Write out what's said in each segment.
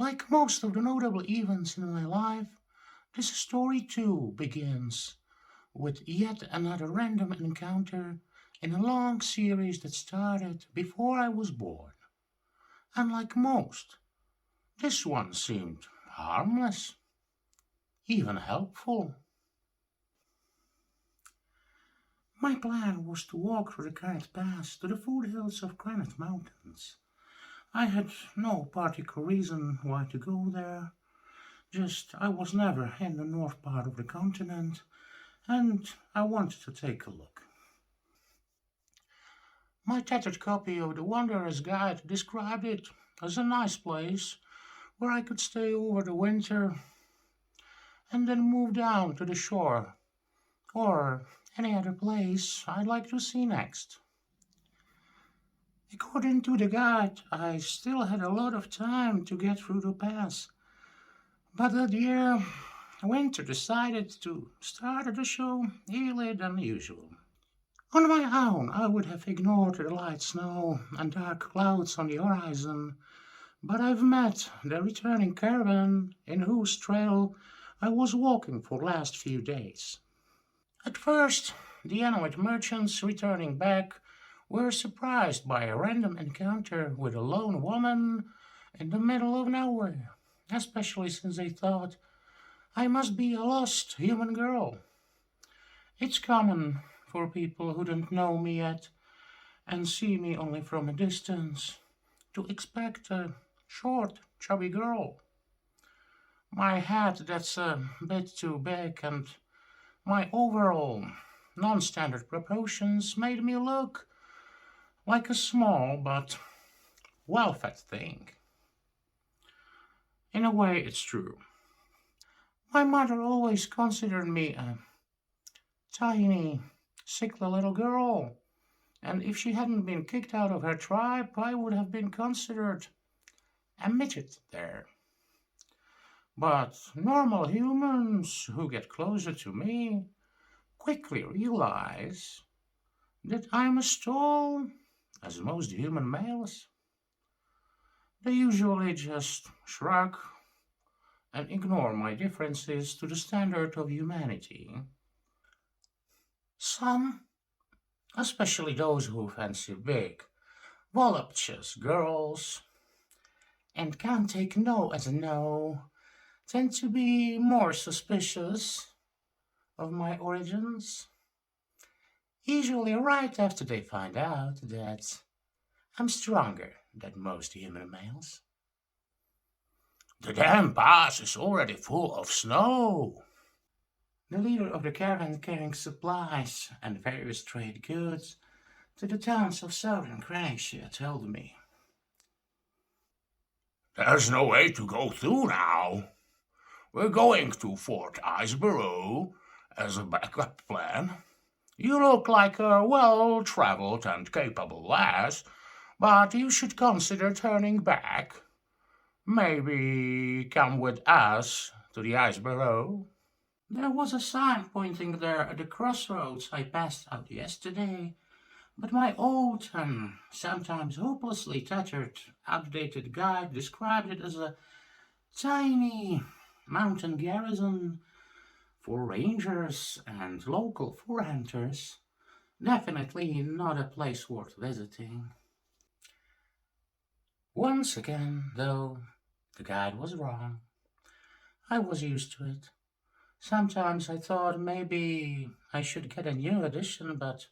Like most of the notable events in my life, this story too begins with yet another random encounter in a long series that started before I was born. Unlike most, this one seemed harmless, even helpful. My plan was to walk through the Granite Pass to the foothills of Granite Mountains. I had no particular reason why to go there, just I was never in the north part of the continent and I wanted to take a look. My tattered copy of the Wanderer's Guide described it as a nice place where I could stay over the winter and then move down to the shore or any other place I'd like to see next. According to the guide, I still had a lot of time to get through the pass, but that year winter decided to start the show earlier than usual. On my own, I would have ignored the light snow and dark clouds on the horizon, but I've met the returning caravan in whose trail I was walking for the last few days. At first, the Inuit merchants returning back were surprised by a random encounter with a lone woman in the middle of nowhere, especially since they thought I must be a lost human girl. It's common for people who don't know me yet and see me only from a distance to expect a short, chubby girl. My hat that's a bit too big and my overall non-standard proportions made me look like a small but well-fed thing. In a way, it's true. My mother always considered me a tiny, sickly little girl, and if she hadn't been kicked out of her tribe, I would have been considered a midget there. But normal humans who get closer to me quickly realize that I'm as tall as most human males. They usually just shrug and ignore my differences to the standard of humanity. Some, especially those who fancy big, voluptuous girls and can't take no as a no, tend to be more suspicious of my origins. Usually, right after they find out that I'm stronger than most human males. The damn pass is already full of snow. The leader of the caravan carrying supplies and various trade goods to the towns of southern Croatia told me. There's no way to go through now. We're going to Fort Iceborough as a backup plan. You look like a well-traveled and capable lass, but you should consider turning back. Maybe come with us to the Iceborough. There was a sign pointing there at the crossroads I passed out yesterday, but my old and sometimes hopelessly tattered, outdated guide described it as a tiny mountain garrison for rangers and local fur hunters. Definitely not a place worth visiting. Once again, though, the guide was wrong. I was used to it. Sometimes I thought maybe I should get a new edition, but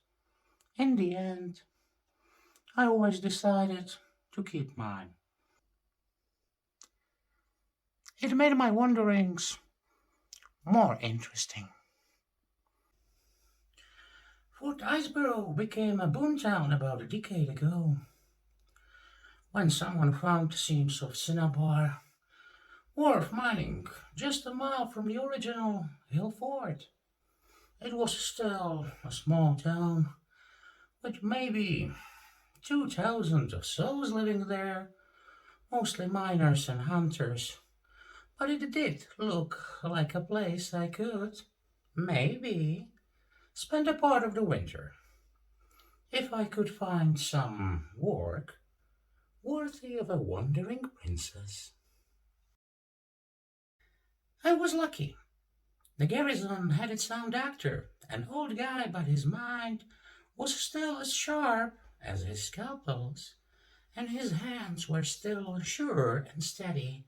in the end, I always decided to keep mine. It made my wanderings more interesting. Fort Iceborough became a boomtown about a decade ago, when someone found the seams of Cinnabar worth mining just a mile from the original hill fort. It was still a small town, with maybe 2,000 of souls living there, mostly miners and hunters. But it did look like a place I could, maybe, spend a part of the winter, if I could find some work worthy of a wandering princess. I was lucky. The garrison had its own doctor, an old guy, but his mind was still as sharp as his scalpels, and his hands were still sure and steady,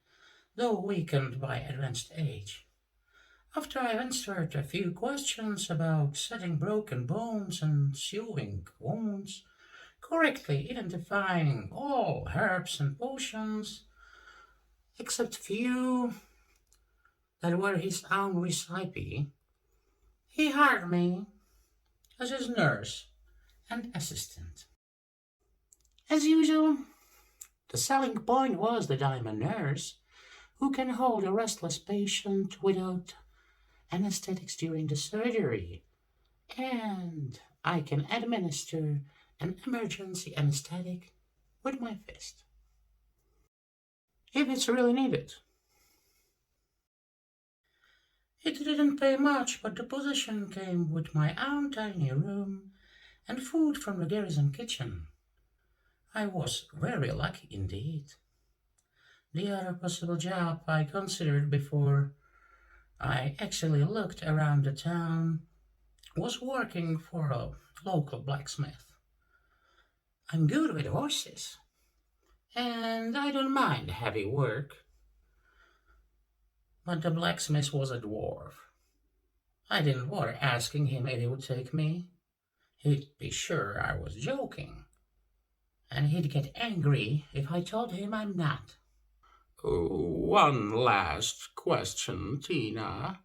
though weakened by advanced age. After I answered a few questions about setting broken bones and sewing wounds, correctly identifying all herbs and potions, except few that were his own recipe, he hired me as his nurse and assistant. As usual, the selling point was that I'm a nurse who can hold a restless patient without anesthetics during the surgery, and I can administer an emergency anesthetic with my fist if it's really needed. It didn't pay much, but the position came with my own tiny room and food from the garrison kitchen. I was very lucky indeed. The other possible job I considered before I actually looked around the town was working for a local blacksmith. I'm good with horses, and I don't mind heavy work, but the blacksmith was a dwarf. I didn't bother asking him if he would take me. He'd be sure I was joking, and he'd get angry if I told him I'm not. One last question, Tina.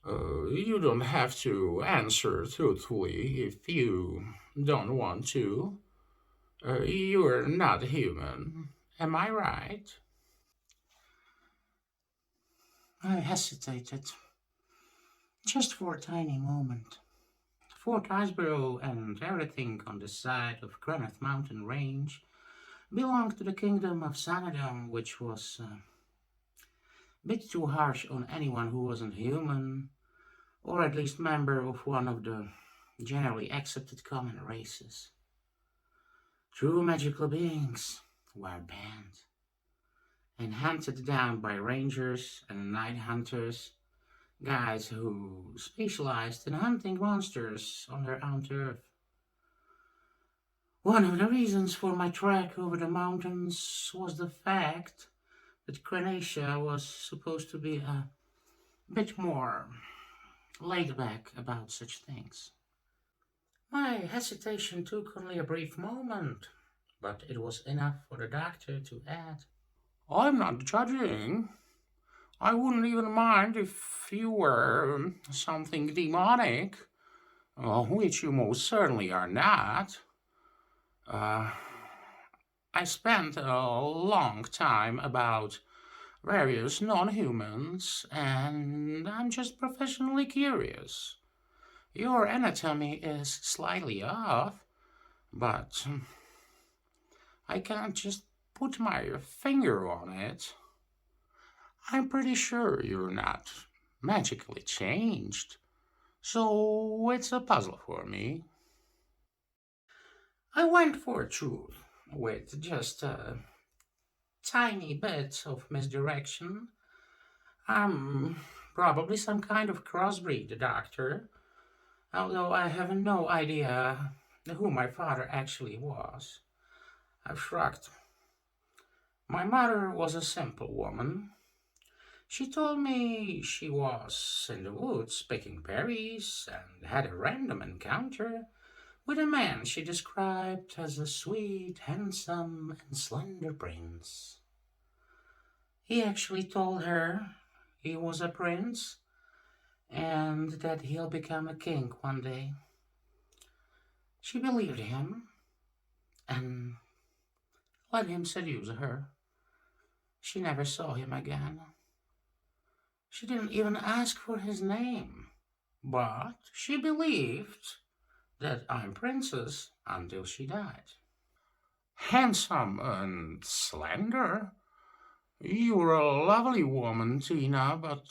You don't have to answer truthfully if you don't want to. You're not human. Am I right? I hesitated, just for a tiny moment. Fort Iceborough and everything on the side of Granite Mountain Range belonged to the kingdom of Xanadon, which was a bit too harsh on anyone who wasn't human, or at least member of one of the generally accepted common races. True magical beings were banned and hunted down by rangers and night hunters, guys who specialized in hunting monsters on their own turf. One of the reasons for my trek over the mountains was the fact that Crenacia was supposed to be a bit more laid back about such things. My hesitation took only a brief moment, but it was enough for the doctor to add, I'm not judging. I wouldn't even mind if you were something demonic, which you most certainly are not. I spent a long time about various non-humans, and I'm just professionally curious. Your anatomy is slightly off, but I can't just put my finger on it. I'm pretty sure you're not magically changed, so it's a puzzle for me. I went for truth with just a tiny bit of misdirection. I'm probably some kind of crossbreed, doctor, although I have no idea who my father actually was. I shrugged. My mother was a simple woman. She told me she was in the woods picking berries and had a random encounter with a man she described as a sweet, handsome, and slender prince. He actually told her he was a prince and that he'll become a king one day. She believed him and let him seduce her. She never saw him again. She didn't even ask for his name, but she believed that I'm princess until she died. Handsome and slender? You're a lovely woman, Tina, but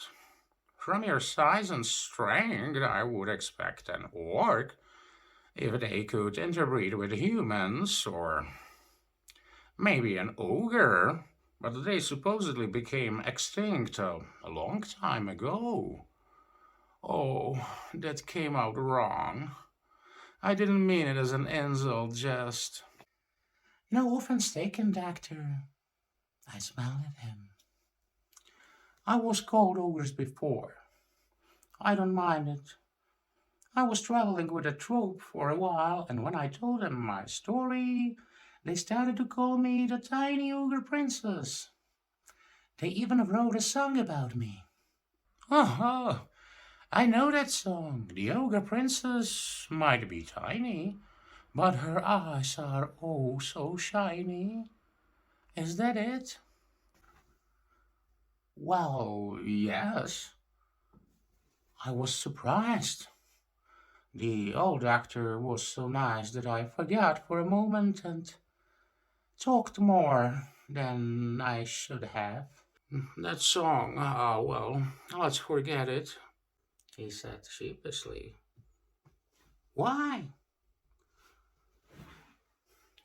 from your size and strength, I would expect an orc if they could interbreed with humans, or maybe an ogre but they supposedly became extinct a long time ago. Oh, that came out wrong. I didn't mean it as an insult, just. No offense taken, Doctor. I smiled at him. I was called ogres before. I don't mind it. I was traveling with a troupe for a while, and when I told them my story, they started to call me the tiny ogre princess. They even wrote a song about me. Oh, I know that song. The ogre princess might be tiny, but her eyes are oh so shiny. Is that it? Well, yes. I was surprised. The old actor was so nice that I forgot for a moment and talked more than I should have. That song, well, let's forget it, he said sheepishly. Why?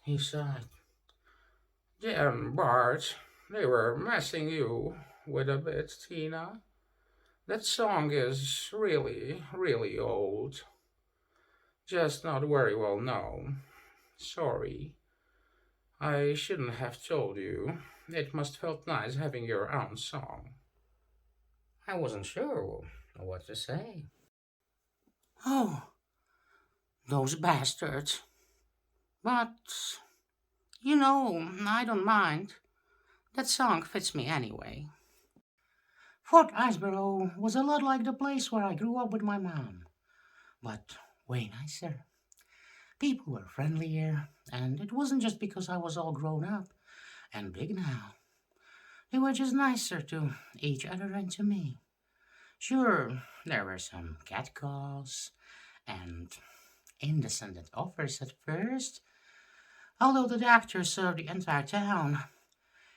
He sighed. Damn, Bart, they were messing you with a bit, Tina. That song is really, really old. Just not very well known. Sorry. I shouldn't have told you. It must felt nice having your own song. I wasn't sure what to say. Oh, those bastards. But, I don't mind. That song fits me anyway. Fort Iceborough was a lot like the place where I grew up with my mom, but way nicer. People were friendlier, and it wasn't just because I was all grown up and big now. They were just nicer to each other and to me. Sure, there were some catcalls and indecent offers at first, although the doctor served the entire town,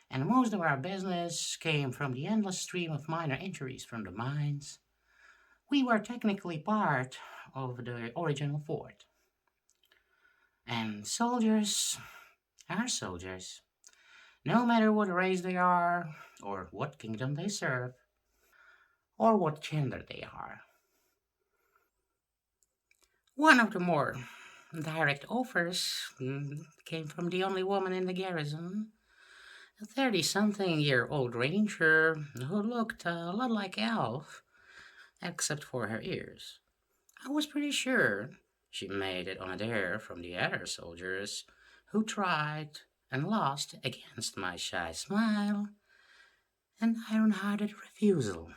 and most of our business came from the endless stream of minor injuries from the mines. We were technically part of the original fort. And soldiers are soldiers, no matter what race they are, or what kingdom they serve, or what gender they are. One of the more direct offers came from the only woman in the garrison, a 30-something-year-old ranger who looked a lot like Elf, except for her ears. I was pretty sure she made it on a dare from the other soldiers who tried and lost against my shy smile and iron-hearted refusal,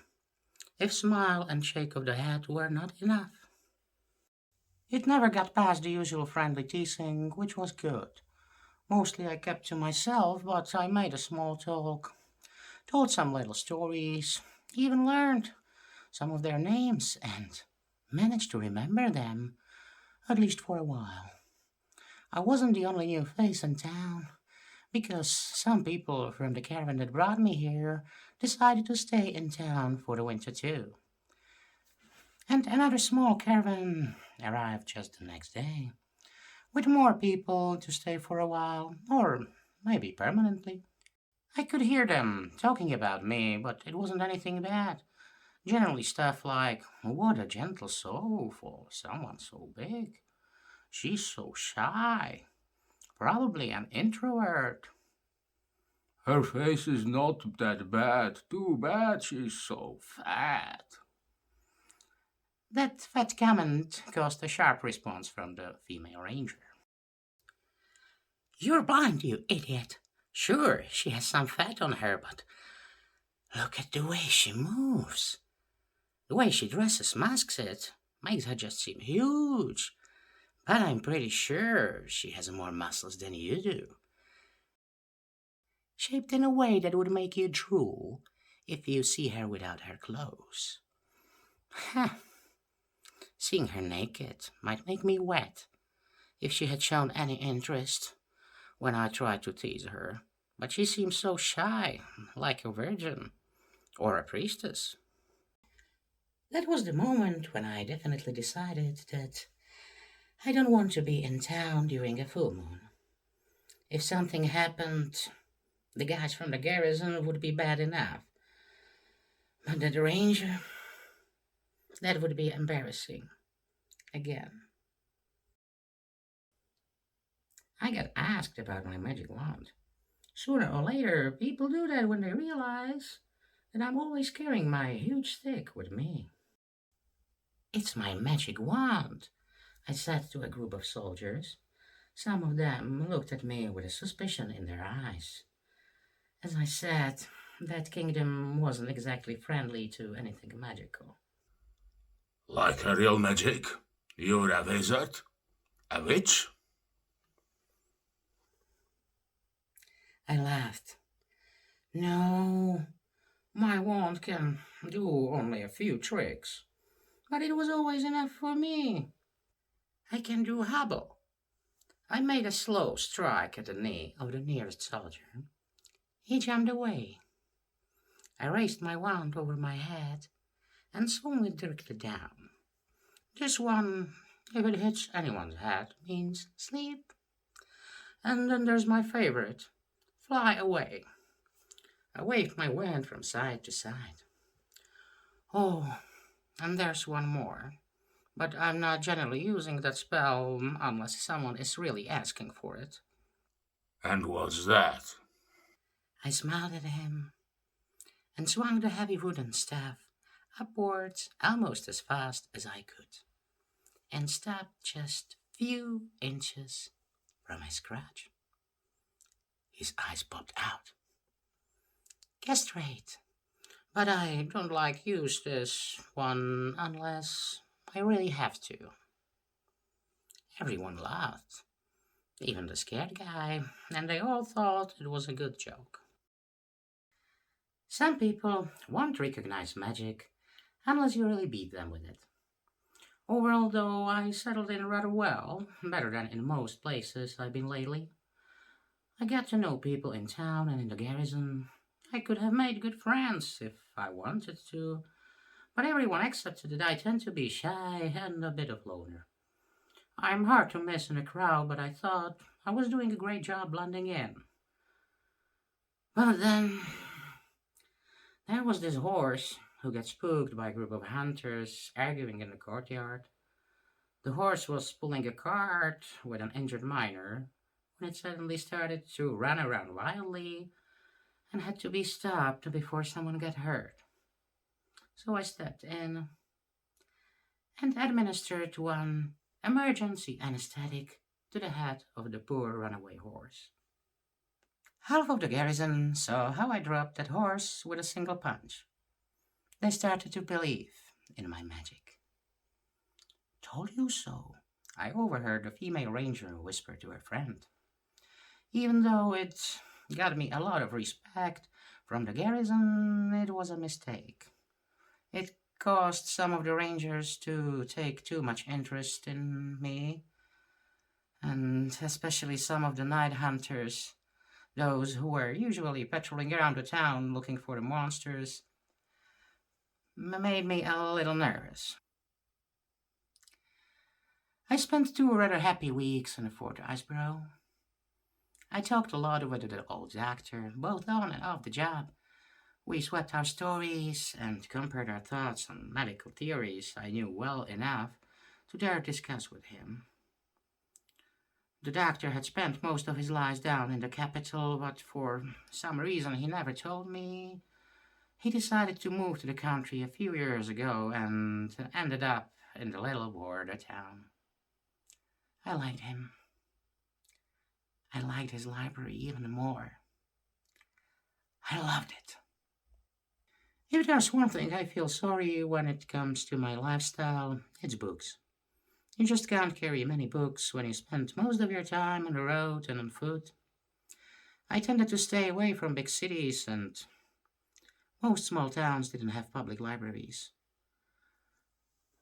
if smile and shake of the head were not enough. It never got past the usual friendly teasing, which was good. Mostly I kept to myself, but I made a small talk, told some little stories, even learned some of their names, and managed to remember them, at least for a while. I wasn't the only new face in town, because some people from the caravan that brought me here decided to stay in town for the winter too. And another small caravan arrived just the next day, with more people to stay for a while, or maybe permanently. I could hear them talking about me, but it wasn't anything bad. Generally stuff like, what a gentle soul for someone so big. She's so shy. Probably an introvert. Her face is not that bad. Too bad she's so fat. That fat comment caused a sharp response from the female ranger. You're blind, you idiot. Sure, she has some fat on her, but look at the way she moves. The way she dresses masks it, makes her just seem huge. But I'm pretty sure she has more muscles than you do. Shaped in a way that would make you drool if you see her without her clothes. Seeing her naked might make me wet if she had shown any interest when I tried to tease her, but she seems so shy, like a virgin or a priestess. That was the moment when I definitely decided that I don't want to be in town during a full moon. If something happened, The guys from the garrison would be bad enough, but the ranger, that would be embarrassing again. I got asked about my magic wand. Sooner or later, people do that when they realize that I'm always carrying my huge stick with me. It's my magic wand, I said to a group of soldiers. Some of them looked at me with a suspicion in their eyes. As I said, that kingdom wasn't exactly friendly to anything magical. Like a real magic? You're a wizard? A witch? I laughed. No, my wand can do only a few tricks, but it was always enough for me. I can do hobble. I made a slow strike at the knee of the nearest soldier. He jumped away. I raised my wand over my head and swung it directly down. This one, if it hits anyone's head, means sleep. And then there's my favorite, fly away. I waved my wand from side to side. Oh, and there's one more. But I'm not generally using that spell unless someone is really asking for it. And what's that? I smiled at him and swung the heavy wooden staff upwards almost as fast as I could, and stopped just few inches from his crotch. His eyes popped out. Guess straight, but I don't like use this one unless I really have to. Everyone laughed, even the scared guy, and they all thought it was a good joke. Some people won't recognize magic unless you really beat them with it. Overall, though, I settled in rather well, better than in most places I've been lately. I got to know people in town and in the garrison. I could have made good friends if I wanted to, but everyone accepted that I tend to be shy and a bit of loner. I'm hard to miss in a crowd, but I thought I was doing a great job blending in. But then there was this horse who got spooked by a group of hunters arguing in the courtyard. The horse was pulling a cart with an injured miner when it suddenly started to run around wildly and had to be stopped before someone got hurt. So I stepped in and administered one emergency anesthetic to the head of the poor runaway horse. Half of the garrison saw how I dropped that horse with a single punch. They started to believe in my magic. Told you so, I overheard the female ranger whisper to her friend. Even though it got me a lot of respect from the garrison, it was a mistake. It caused some of the rangers to take too much interest in me, and especially some of the night hunters, those who were usually patrolling around the town looking for the monsters, made me a little nervous. I spent 2 rather happy weeks in Fort Iceboro. I talked a lot with the old doctor, both on and off the job. We swapped our stories and compared our thoughts on medical theories I knew well enough to dare discuss with him. The doctor had spent most of his life down in the capital, but for some reason he never told me. He decided to move to the country a few years ago and ended up in the little border town. I liked him. I liked his library even more. I loved it. If there's one thing I feel sorry when it comes to my lifestyle, it's books. You just can't carry many books when you spend most of your time on the road and on foot. I tended to stay away from big cities, and most small towns didn't have public libraries.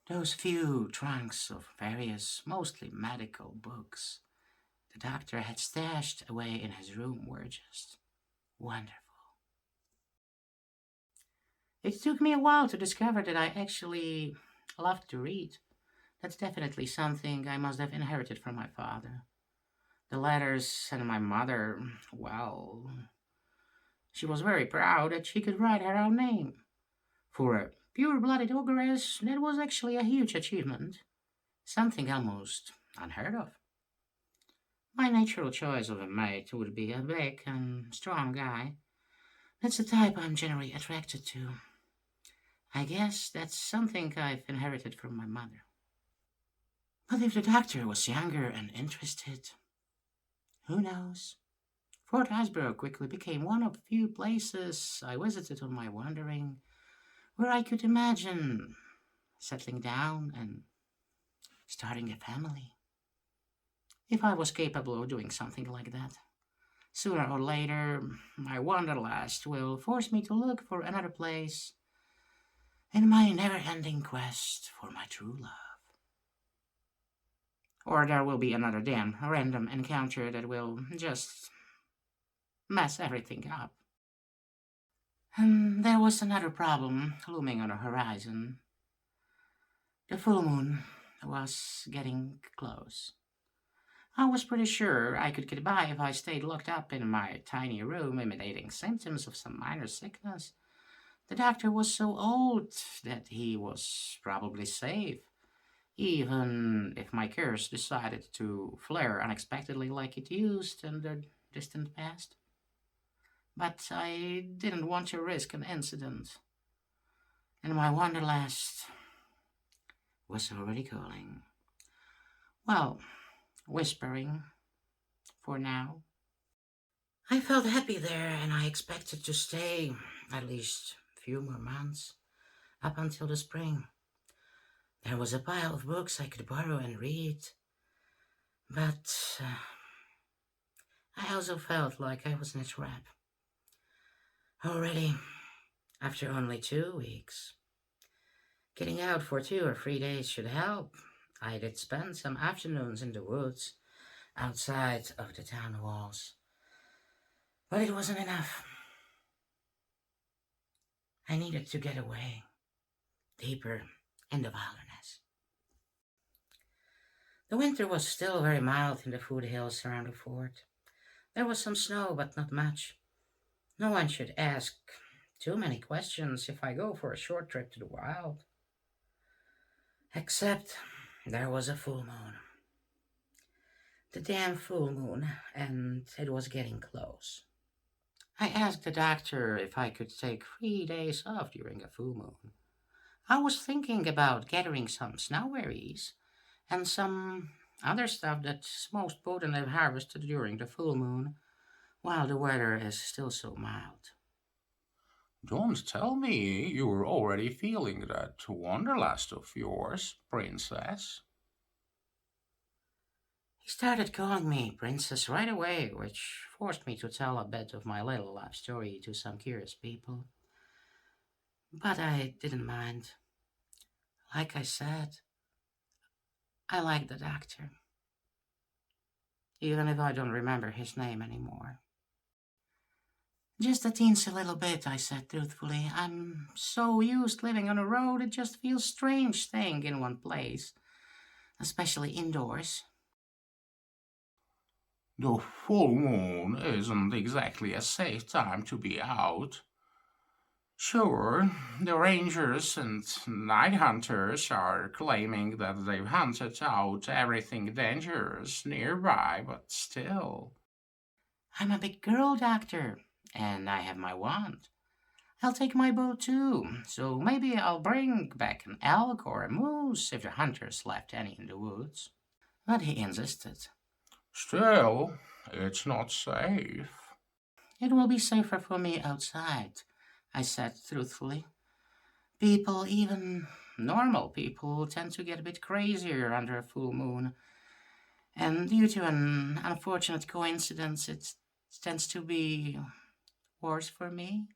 Those few trunks of various, mostly medical books the doctor had stashed away in his room were just wonderful. It took me a while to discover that I actually loved to read. That's definitely something I must have inherited from my father. The letters and my mother, well, She was very proud that she could write her own name. For a pure-blooded ogress, that was actually a huge achievement, something almost unheard of. My natural choice of a mate would be a big and strong guy. That's the type I'm generally attracted to. I guess that's something I've inherited from my mother. But if the doctor was younger and interested, who knows? Fort Iceberg quickly became one of the few places I visited on my wandering where I could imagine settling down and starting a family. If I was capable of doing something like that, sooner or later, my wanderlust will force me to look for another place in my never ending quest for my true love. Or there will be another damn random encounter that will just mess everything up. And there was another problem looming on the horizon. The full moon was getting close. I was pretty sure I could get by if I stayed locked up in my tiny room imitating symptoms of some minor sickness. The doctor was so old that he was probably safe, even if my curse decided to flare unexpectedly like it used in the distant past. But I didn't want to risk an incident, and my wanderlust was already calling. Well, whispering, for now. I felt happy there, and I expected to stay at least a few more months, up until the spring. There was a pile of books I could borrow and read, but I also felt like I was in a trap. Already, after only 2 weeks. Getting out for 2 or 3 days should help. I did spend some afternoons in the woods, outside of the town walls. But it wasn't enough. I needed to get away, deeper in the wilderness. The winter was still very mild in the foothills around the fort. There was some snow, but not much. No one should ask too many questions if I go for a short trip to the wild. Except there was a full moon. The damn full moon, and it was getting close. I asked the doctor if I could take 3 days off during a full moon. I was thinking about gathering some snowberries and some other stuff that's most potent I've harvested during the full moon, while the weather is still so mild. Don't tell me you're already feeling that wanderlust of yours, princess. He started calling me Princess right away, which forced me to tell a bit of my little life story to some curious people. But I didn't mind. Like I said, I like the doctor, even if I don't remember his name anymore. Just a teensy little bit, I said truthfully. I'm so used living on a road, it just feels strange staying in one place, especially indoors. The full moon isn't exactly a safe time to be out. Sure, the rangers and night hunters are claiming that they've hunted out everything dangerous nearby, but still. I'm a big girl, doctor, and I have my wand. I'll take my bow too, so maybe I'll bring back an elk or a moose if the hunters left any in the woods. But he insisted. Still, it's not safe. It will be safer for me outside, I said truthfully. People, even normal people, tend to get a bit crazier under a full moon, and due to an unfortunate coincidence, it tends to be worse for me.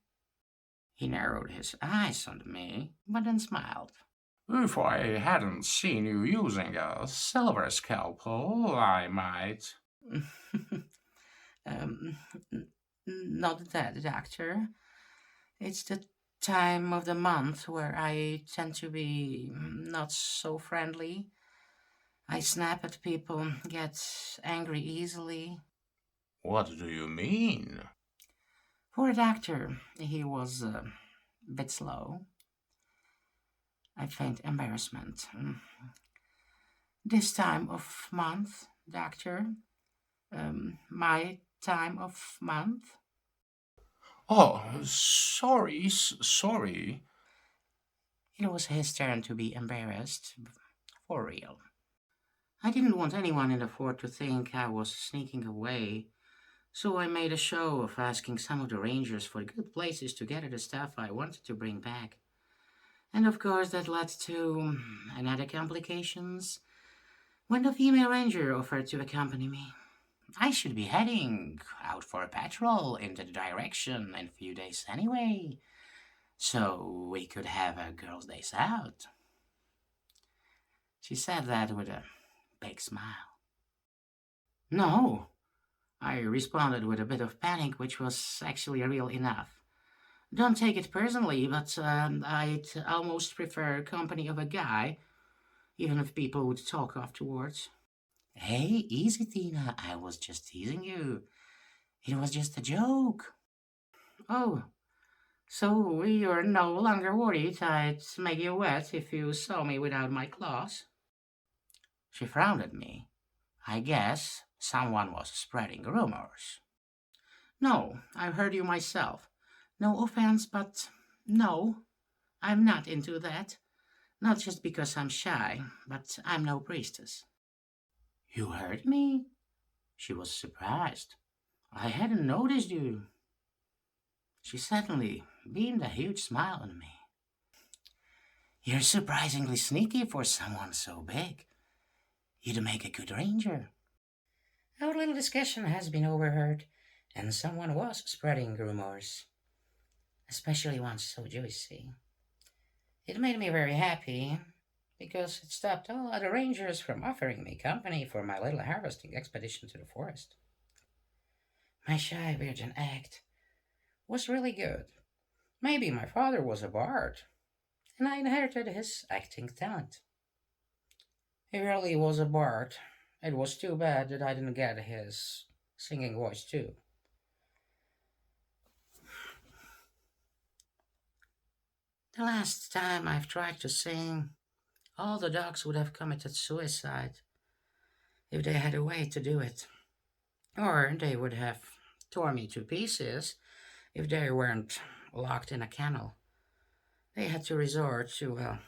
He narrowed his eyes on me, but then smiled. If I hadn't seen you using a silver scalpel, I might. um, Not that, doctor. It's the time of the month where I tend to be not so friendly. I snap at people, get angry easily. What do you mean? Poor doctor, he was a bit slow. I feigned embarrassment. This time of month, doctor? My time of month? Oh, sorry, sorry. It was his turn to be embarrassed. For real. I didn't want anyone in the fort to think I was sneaking away, so I made a show of asking some of the rangers for good places to gather the stuff I wanted to bring back. And of course, that led to another complications when the female ranger offered to accompany me. I should be heading out for a patrol in the direction in a few days anyway, so we could have a girls' days out. She said that with a big smile. No, I responded with a bit of panic, which was actually real enough. Don't take it personally, but I'd almost prefer company of a guy, even if people would talk afterwards. Hey, easy, Tina. I was just teasing you. It was just a joke. Oh, so you're no longer worried I'd make you wet if you saw me without my claws? She frowned at me. I guess someone was spreading rumors. No, I heard you myself. No offense, but no, I'm not into that. Not just because I'm shy, but I'm no priestess. You heard me? She was surprised. I hadn't noticed you. She suddenly beamed a huge smile on me. You're surprisingly sneaky for someone so big. You'd make a good ranger. Our little discussion has been overheard, and someone was spreading rumors, especially one so juicy. It made me very happy because it stopped all other rangers from offering me company for my little harvesting expedition to the forest. My shy virgin act was really good. Maybe my father was a bard, and I inherited his acting talent. He really was a bard. It was too bad that I didn't get his singing voice too. The last time I've tried to sing, all the dogs would have committed suicide if they had a way to do it. Or they would have torn me to pieces if they weren't locked in a kennel. They had to resort to a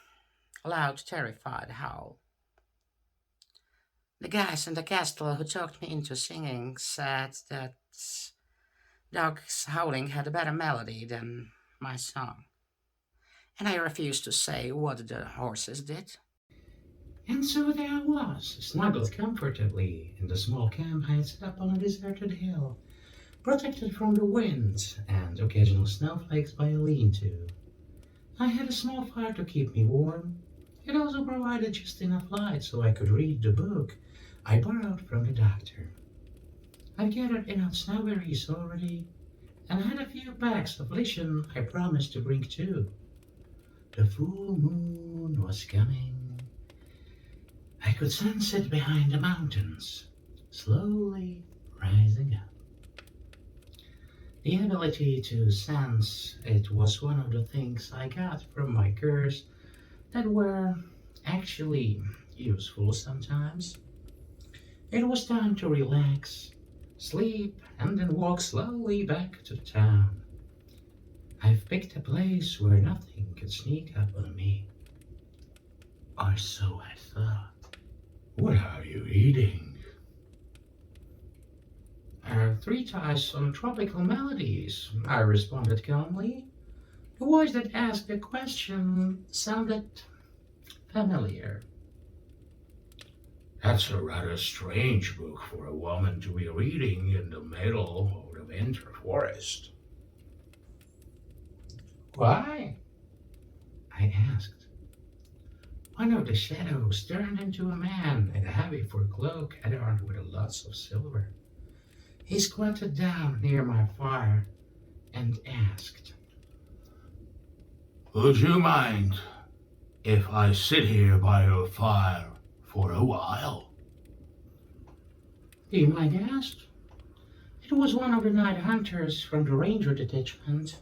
loud, terrified howl. The guys in the castle who talked me into singing said that dogs howling had a better melody than my song, and I refused to say what the horses did. And so there I was, snuggled comfortably in the small camp I had set up on a deserted hill, protected from the wind and occasional snowflakes by a lean-to. I had a small fire to keep me warm. It also provided just enough light so I could read the book I borrowed from the doctor. I've gathered enough snowberries already, and I had a few bags of lichen I promised to bring too. The full moon was coming. I could sense it behind the mountains, slowly rising up. The ability to sense it was one of the things I got from my curse that were actually useful sometimes. It was time to relax, sleep, and then walk slowly back to town. I've picked a place where nothing could sneak up on me. Or so I thought. What are you eating? Three ties on tropical melodies, I responded calmly. The voice that asked the question sounded familiar. That's a rather strange book for a woman to be reading in the middle of the winter forest. Why? I asked. One of the shadows turned into a man in a heavy fur cloak adorned with lots of silver. He squatted down near my fire and asked, Would you mind if I sit here by your fire for a while? Do you mind asked? It was one of the night hunters from the ranger detachment.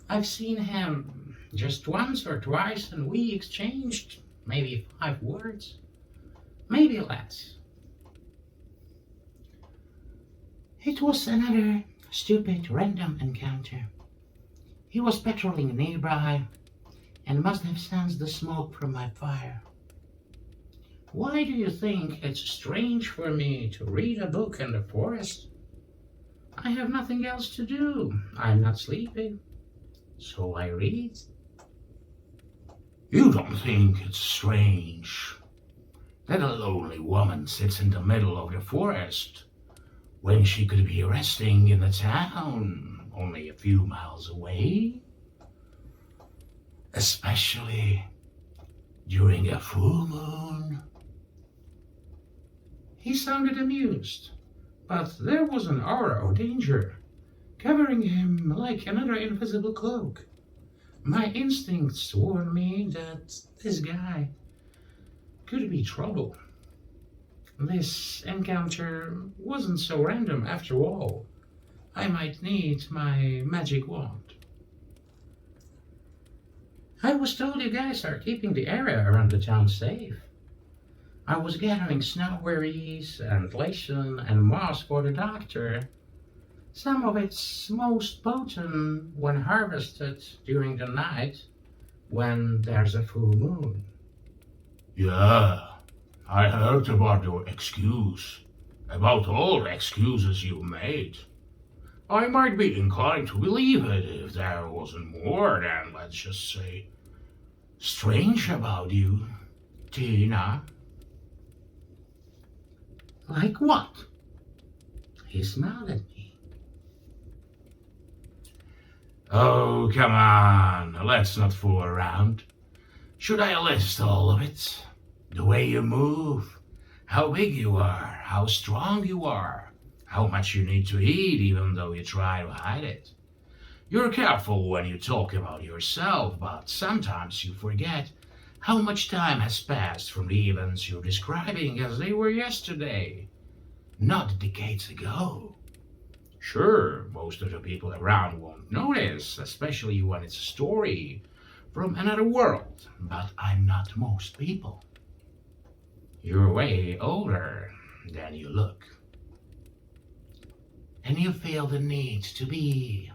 I've seen him just once or twice, and we exchanged maybe 5 words, maybe less. It was another stupid, random encounter. He was patrolling nearby and must have sensed the smoke from my fire. Why do you think it's strange for me to read a book in the forest? I have nothing else to do. I'm not sleepy, so I read. You don't think it's strange that a lonely woman sits in the middle of the forest when she could be resting in the town only a few miles away? Especially during a full moon. He sounded amused, but there was an aura of danger covering him like another invisible cloak. My instincts warned me that this guy could be trouble. This encounter wasn't so random after all. I might need my magic wand. I was told you guys are keeping the area around the town safe. I was gathering snowberries and lotion and moss for the doctor. Some of it's most potent when harvested during the night when there's a full moon. Yeah, I heard about your excuse, about all the excuses you made. I might be inclined to believe it if there wasn't more than, let's just say, strange about you, Tina. Like what? He smiled at me. Oh, come on, let's not fool around. Should I list all of it? The way you move, how big you are, how strong you are, how much you need to eat even though you try to hide it. You're careful when you talk about yourself, but sometimes you forget how much time has passed from the events you're describing as they were yesterday, not decades ago. Sure, most of the people around won't notice, especially when it's a story from another world, but I'm not most people. You're way older than you look. And you feel the need to be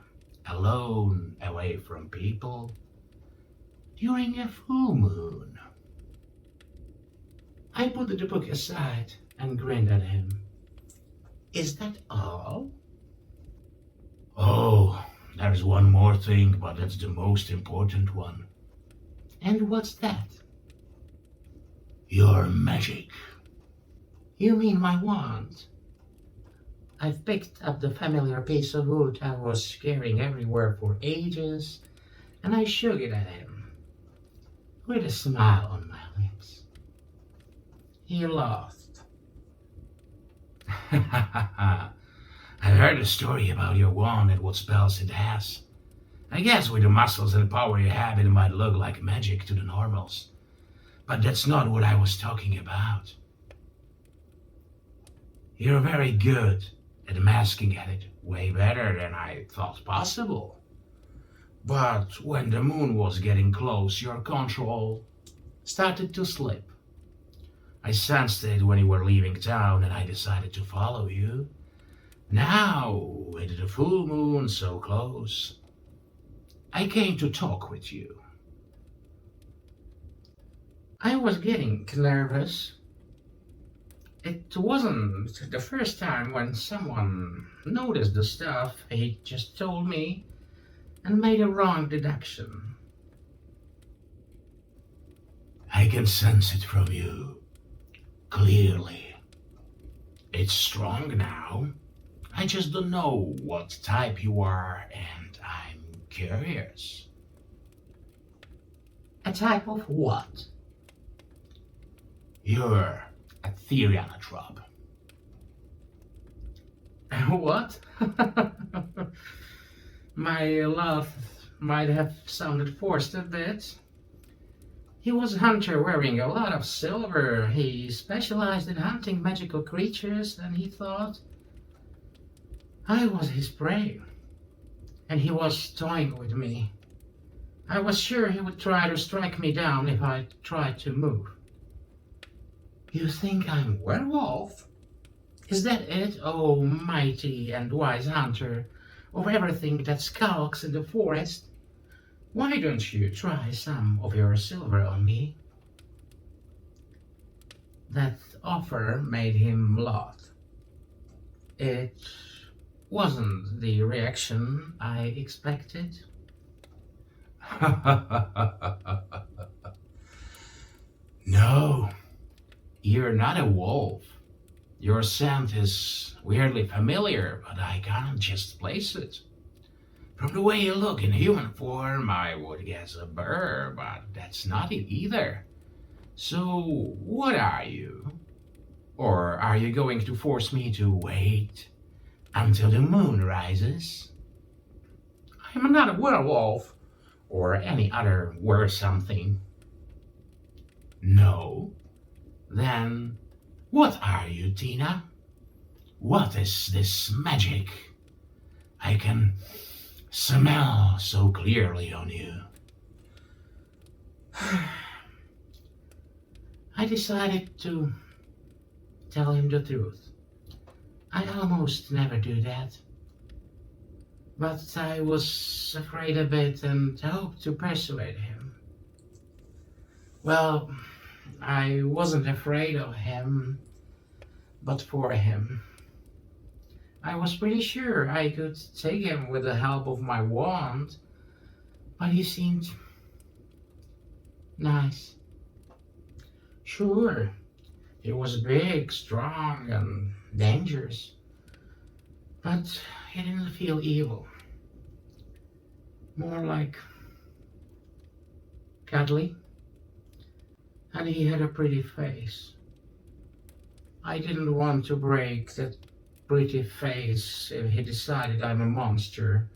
alone, away from people, during a full moon. I put the book aside and grinned at him. Is that all? Oh, there's one more thing, but that's the most important one. And what's that? Your magic. You mean my wand? I've picked up the familiar piece of wood I was carrying everywhere for ages, and I shook it at him, with a smile on my lips. He laughed. I heard a story about your wand and what spells it has. I guess with the muscles and power you have, it might look like magic to the normals. But that's not what I was talking about. You're very good at masking at it, way better than I thought possible. But when the moon was getting close, your control started to slip. I sensed it when you were leaving town and I decided to follow you. Now, with the full moon so close, I came to talk with you. I was getting nervous. It wasn't the first time when someone noticed the stuff he just told me and made a wrong deduction. I can sense it from you, clearly. It's strong now. I just don't know what type you are, and I'm curious. A type of what? You're a Therianotrop. What? My laugh might have sounded forced a bit. He was a hunter wearing a lot of silver. He specialized in hunting magical creatures, and he thought I was his prey, and he was toying with me. I was sure he would try to strike me down if I tried to move. You think I'm werewolf? Is that it, oh mighty and wise hunter of everything that skulks in the forest? Why don't you try some of your silver on me? That offer made him laugh. It wasn't the reaction I expected. No, you're not a wolf. Your scent is weirdly familiar, but I can't just place it. From the way you look in human form, I would guess a bear, but that's not it either. So, what are you? Or are you going to force me to wait until the moon rises? I'm not a werewolf or any other were something. No? Then what are you, Tina? What is this magic I can smell so clearly on you? I decided to tell him the truth. I almost never do that. But I was afraid a bit and hoped to persuade him. Well, I wasn't afraid of him, but for him. I was pretty sure I could take him with the help of my wand, but he seemed nice. Sure, he was big, strong, and dangerous, but he didn't feel evil. More like cuddly, and he had a pretty face. I didn't want to break that pretty face if he decided I'm a monster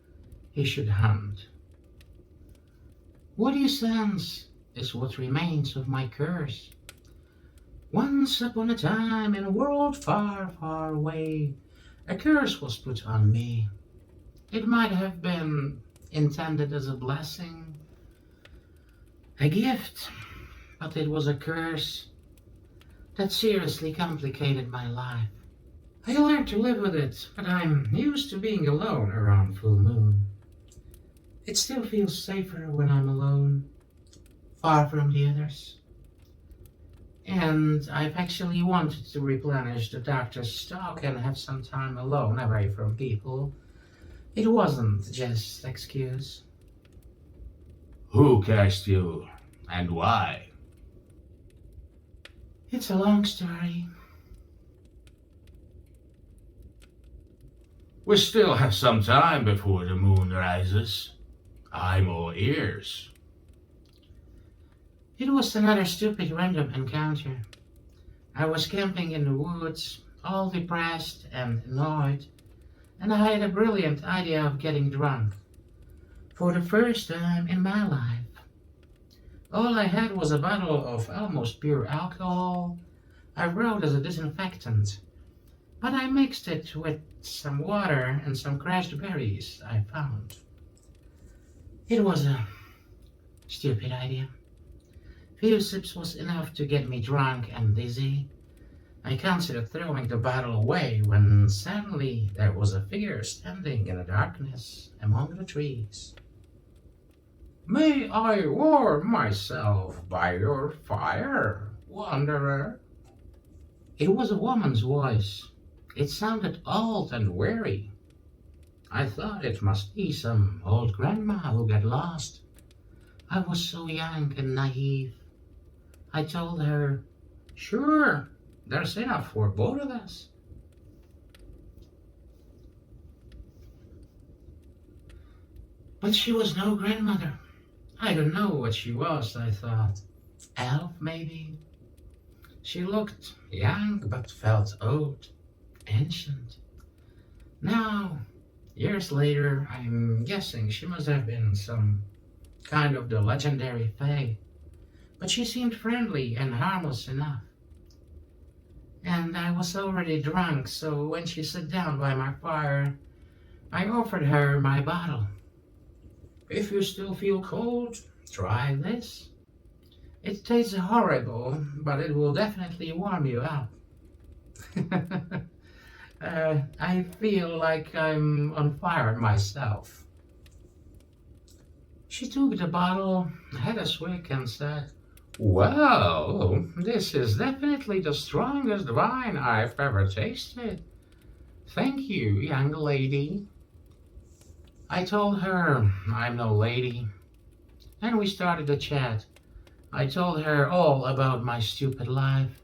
he should hunt. What you sense is what remains of my curse. Once upon a time in a world far, far away, a curse was put on me. It might have been intended as a blessing, a gift, but it was a curse that seriously complicated my life. I learned to live with it, but I'm used to being alone around full moon. It still feels safer when I'm alone, far from the others. And I've actually wanted to replenish the doctor's stock and have some time alone away from people. It wasn't just excuse. Who cast you and why? It's a long story. We still have some time before the moon rises. I'm all ears. It was another stupid random encounter. I was camping in the woods, all depressed and annoyed, and I had a brilliant idea of getting drunk. For the first time in my life. All I had was a bottle of almost pure alcohol I wrote as a disinfectant, but I mixed it with some water and some crushed berries I found. It was a stupid idea. Few sips was enough to get me drunk and dizzy. I considered throwing the bottle away when suddenly there was a figure standing in the darkness among the trees. May I warm myself by your fire, wanderer? It was a woman's voice. It sounded old and weary. I thought it must be some old grandma who got lost. I was so young and naive. I told her, sure, there's enough for both of us. But she was no grandmother. I don't know what she was, I thought. Elf, maybe? She looked young but felt old, ancient. Now, years later, I'm guessing she must have been some kind of the legendary fae. But she seemed friendly and harmless enough. And I was already drunk, so when she sat down by my fire, I offered her my bottle. If you still feel cold, try this. It tastes horrible, but it will definitely warm you up. I feel like I'm on fire myself. She took the bottle, had a swig, and said, "Well, this is definitely the strongest wine I've ever tasted. Thank you, young lady." I told her I'm no lady, and we started to chat. I told her all about my stupid life,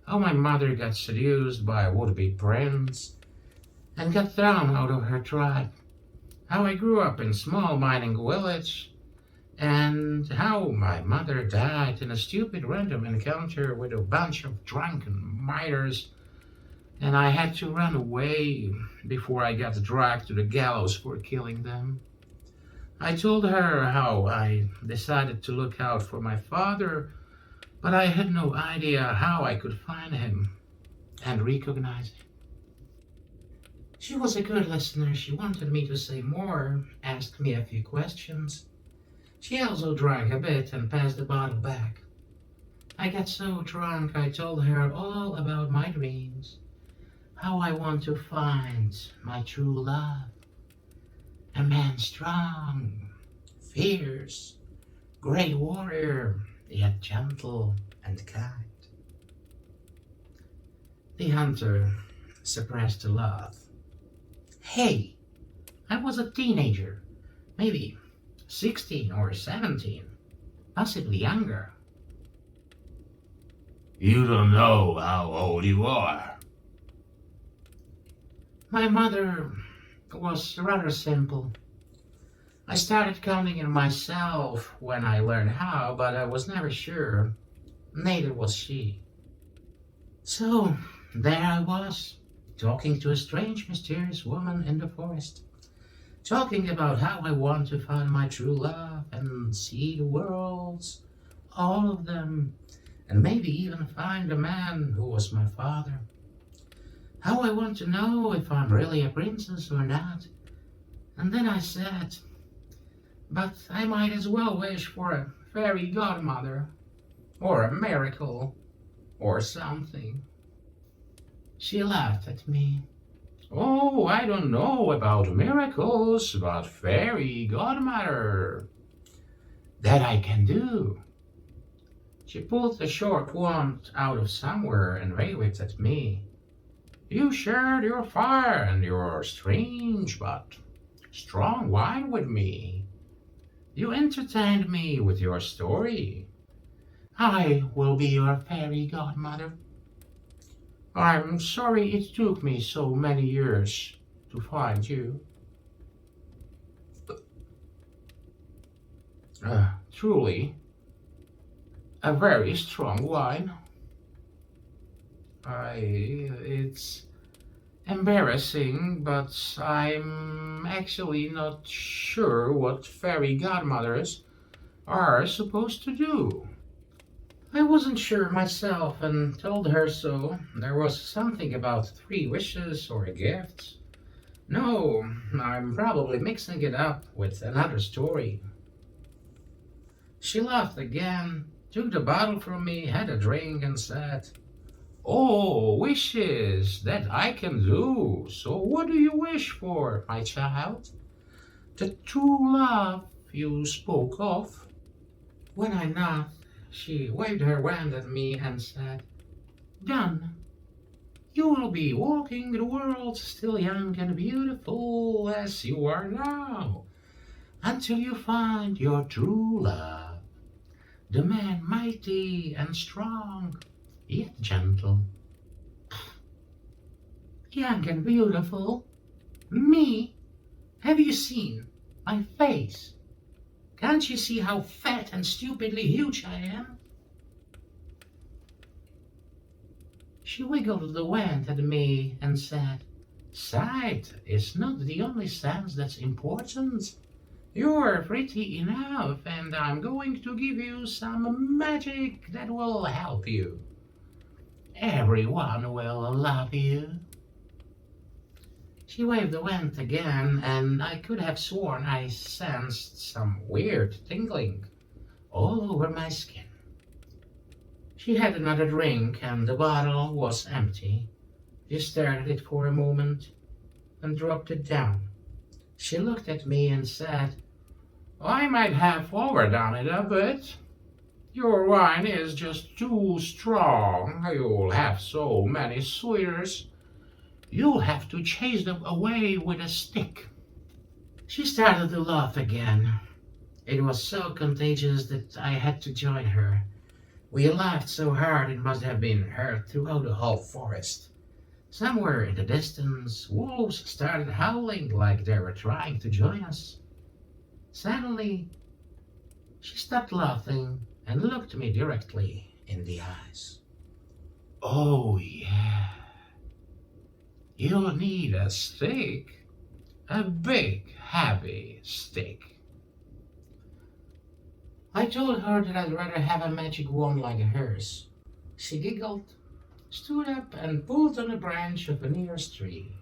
how my mother got seduced by a would-be prince and got thrown out of her tribe, how I grew up in small mining village, and how my mother died in a stupid random encounter with a bunch of drunken miners, and I had to run away before I got dragged to the gallows for killing them. I told her how I decided to look out for my father, but I had no idea how I could find him and recognize him. She was a good listener. She wanted me to say more, asked me a few questions. She also drank a bit and passed the bottle back. I got so drunk I told her all about my dreams, how I want to find my true love, a man strong, fierce, great warrior, yet gentle and kind. The hunter suppressed a laugh. Hey, I was a teenager, maybe 16 or 17, possibly younger. You don't know how old you are. My mother was rather simple. I started counting it myself when I learned how, but I was never sure. Neither was she. So there I was, talking to a strange, mysterious woman in the forest, talking about how I want to find my true love and see the worlds, all of them, and maybe even find the man who was my father. How I want to know if I'm really a princess or not. And then I said, but I might as well wish for a fairy godmother, or a miracle, or something. She laughed at me. Oh, I don't know about miracles, but fairy godmother. That I can do. She pulled a short wand out of somewhere and waved it at me. You shared your fire and your strange but strong wine with me. You entertained me with your story. I will be your fairy godmother. I'm sorry it took me so many years to find you. Truly, a very strong wine. It's embarrassing, but I'm actually not sure what fairy godmothers are supposed to do. I wasn't sure myself and told her so. There was something about 3 wishes or a gift. No, I'm probably mixing it up with another story. She laughed again, took the bottle from me, had a drink, and said, Oh, wishes that I can do. So what do you wish for, my child? The true love you spoke of? When I knocked, she waved her wand at me and said, Done. You will be walking the world still young and beautiful as you are now, until you find your true love, the man mighty and strong, yet gentle. Young and beautiful? Me? Have you seen my face? Can't you see how fat and stupidly huge I am? She wiggled the wand at me and said, Sight is not the only sense that's important. You're pretty enough, and I'm going to give you some magic that will help you. Everyone will love you. She waved the wand again, and I could have sworn I sensed some weird tingling all over my skin. She had another drink, and the bottle was empty. She stared at it for a moment and dropped it down. She looked at me and said, I might have overdone it a bit. Your wine is just too strong. You'll have so many suitors. You'll have to chase them away with a stick. She started to laugh again. It was so contagious that I had to join her. We laughed so hard it must have been heard throughout the whole forest. Somewhere in the distance, wolves started howling like they were trying to join us. Suddenly, she stopped laughing and looked me directly in the eyes. Oh, yeah. You'll need a stick. A big, heavy stick. I told her that I'd rather have a magic wand like hers. She giggled, stood up, and pulled on a branch of a nearest tree.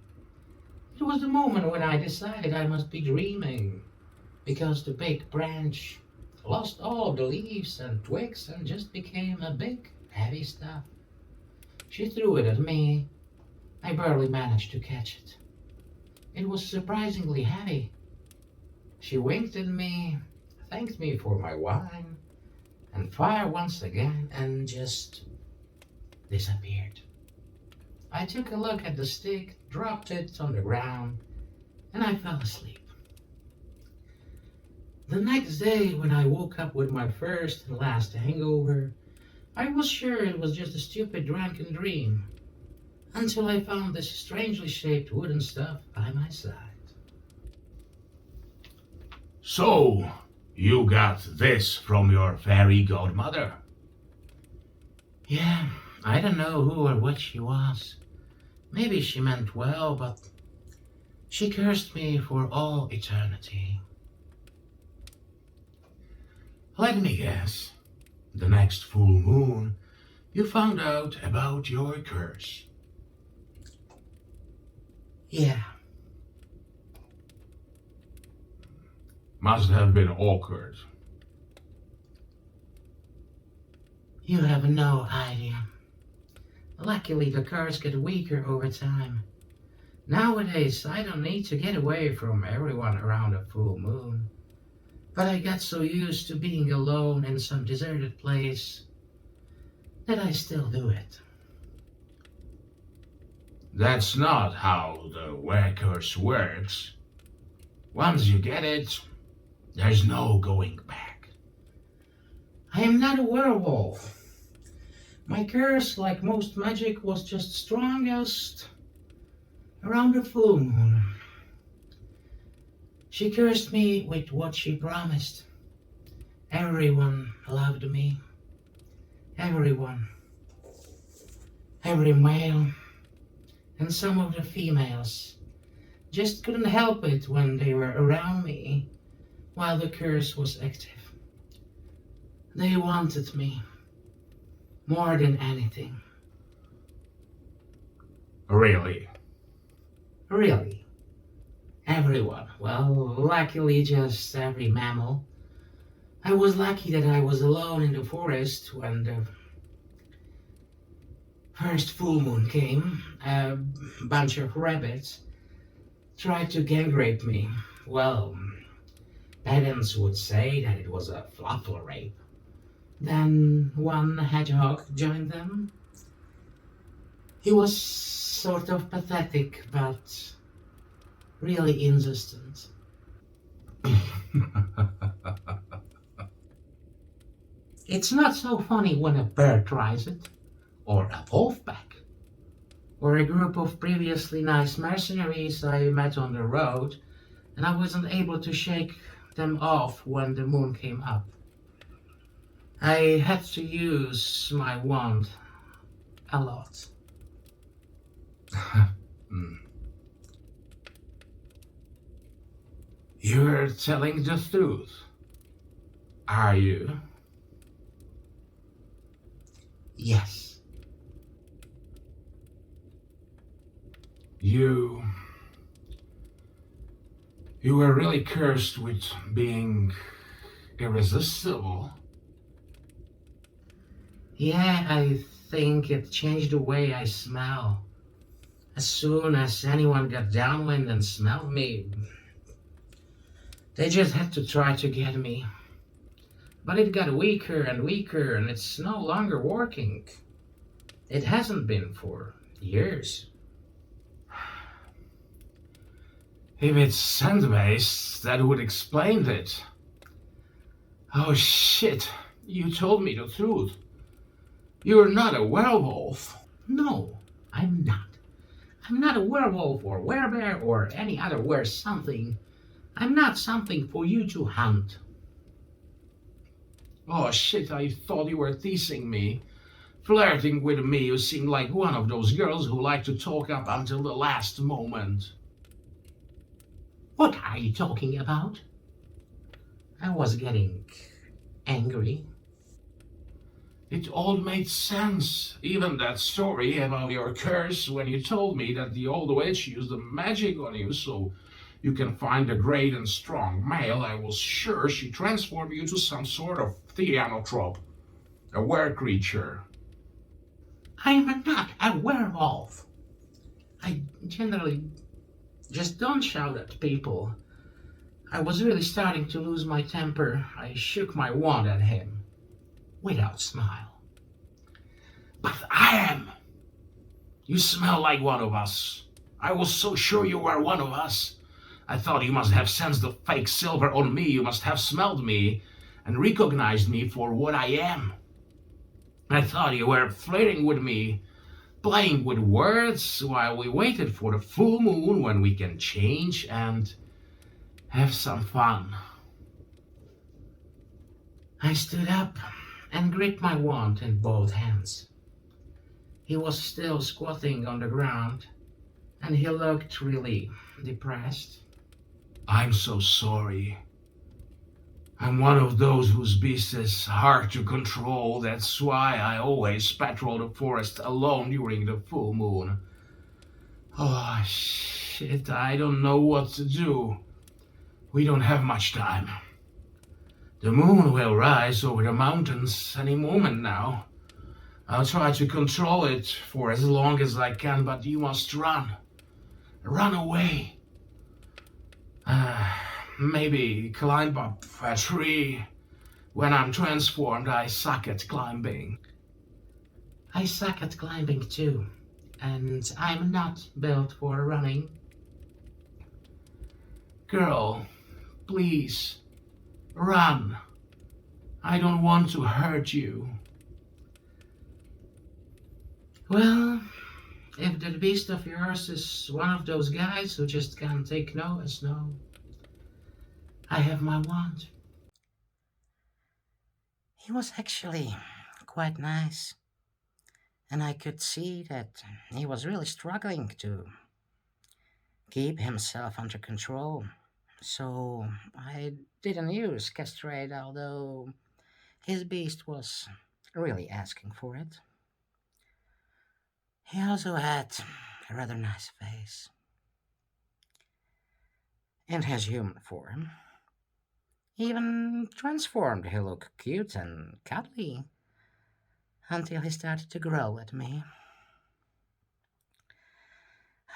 It was the moment when I decided I must be dreaming, because the big branch lost all of the leaves and twigs and just became a big, heavy stuff. She threw it at me. I barely managed to catch it. It was surprisingly heavy. She winked at me, thanked me for my wine, and fired once again and just disappeared. I took a look at the stick, dropped it on the ground, and I fell asleep. The next day, when I woke up with my first and last hangover, I was sure it was just a stupid drunken dream, until I found this strangely shaped wooden stuff by my side. So, you got this from your fairy godmother? Yeah, I don't know who or what she was. Maybe she meant well, but she cursed me for all eternity. Let me guess. The next full moon, you found out about your curse. Yeah, Must have been awkward. you have no idea. Luckily, the curse get weaker over time. Nowadays, I don't need to get away from everyone around a full moon. But I got so used to being alone in some deserted place that I still do it. That's not how the were curse works. Once you get it, there's no going back. I am not a werewolf. My curse, like most magic, was just strongest around the full moon. She cursed me with what she promised. Everyone loved me. Everyone. Every male. And some of the females just couldn't help it when they were around me while the curse was active. They wanted me more than anything. Really? Really. Everyone. Well, luckily just every mammal. I was lucky that I was alone in the forest when the first full moon came. A bunch of rabbits tried to gang rape me. Well, parents would say that it was a fluffle rape. Then one hedgehog joined them. He was sort of pathetic, but really insistent. It's not so funny when a bear tries it, or a wolf pack, or a group of previously nice mercenaries I met on the road, and I wasn't able to shake them off when the moon came up. I had to use my wand a lot. You're telling the truth. Are you? Yes. You You were really cursed with being irresistible. Yeah, I think it changed the way I smell. As soon as anyone got downwind and smelled me, they just had to try to get me. But it got weaker and weaker, and it's no longer working. It hasn't been for years. If it's scent-based, that would explain it. Oh shit, you told me the truth. You're not a werewolf. No, I'm not. I'm not a werewolf or werebear or any other were something. I'm not something for you to hunt. Oh shit, I thought you were teasing me. Flirting with me, you seem like one of those girls who like to talk up until the last moment. What are you talking about? I was getting angry. It all made sense. Even that story about your curse when you told me that the old witch used the magic on you so you can find a great and strong male. I was sure she transformed you to some sort of theanotrope, a were creature. I'm not a werewolf. I generally just don't shout at people. I was really starting to lose my temper. I shook my wand at him without smile. But I am. You smell like one of us. I was so sure you were one of us. I thought you must have sensed the fake silver on me. You must have smelled me and recognized me for what I am. I thought you were flirting with me, playing with words while we waited for the full moon when we can change and have some fun. I stood up and gripped my wand in both hands. He was still squatting on the ground, and he looked really depressed. I'm so sorry. I'm one of those whose beast is hard to control. That's why I always patrol the forest alone during the full moon. Oh, shit, I don't know what to do. We don't have much time. The moon will rise over the mountains any moment now. I'll try to control it for as long as I can, but you must run. Run away. Uh, Maybe climb up a tree. When I'm transformed, I suck at climbing. I suck at climbing too, and I'm not built for running. Girl, please, run. I don't want to hurt you. Well, if the beast of yours is one of those guys who just can't take no as no, I have my wand. He was actually quite nice, and I could see that he was really struggling to keep himself under control. So I didn't use castrate, although his beast was really asking for it. He also had a rather nice face. In his human form, even transformed, he looked cute and cuddly until he started to growl at me.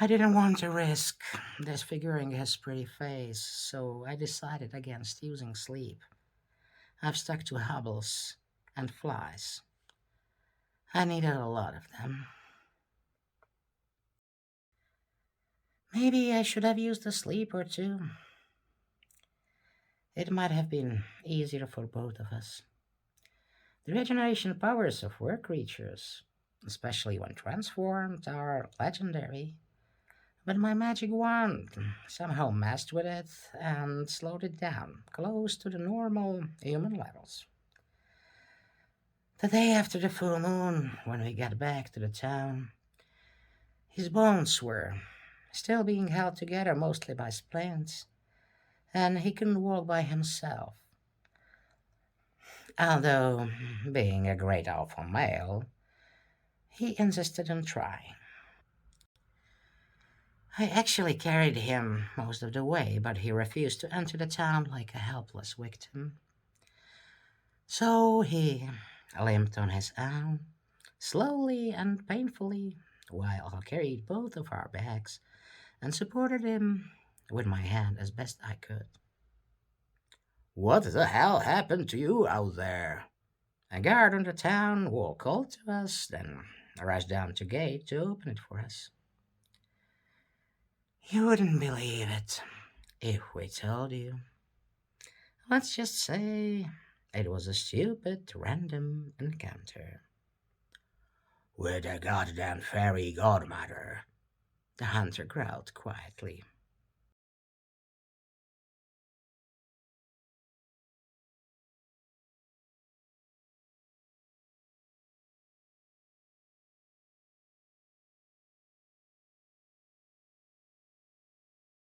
I didn't want to risk disfiguring his pretty face, so I decided against using sleep. I've stuck to hobbles and flies. I needed a lot of them. Maybe I should have used a sleep or two. It might have been easier for both of us. The regeneration powers of were creatures, especially when transformed, are legendary. But my magic wand somehow messed with it and slowed it down, close to the normal human levels. The day after the full moon, when we got back to the town, his bones were still being held together mostly by splints, and he couldn't walk by himself. Although, being a great alpha male, he insisted on trying. I actually carried him most of the way, but he refused to enter the town like a helpless victim. So he limped on his own, slowly and painfully, while I carried both of our bags and supported him with my hand as best I could. "What the hell happened to you out there?" A guard on the town wall called to us, then rushed down to gate to open it for us. You wouldn't believe it if we told you. Let's just say it was a stupid, random encounter. "With a goddamn fairy godmother," the hunter growled quietly.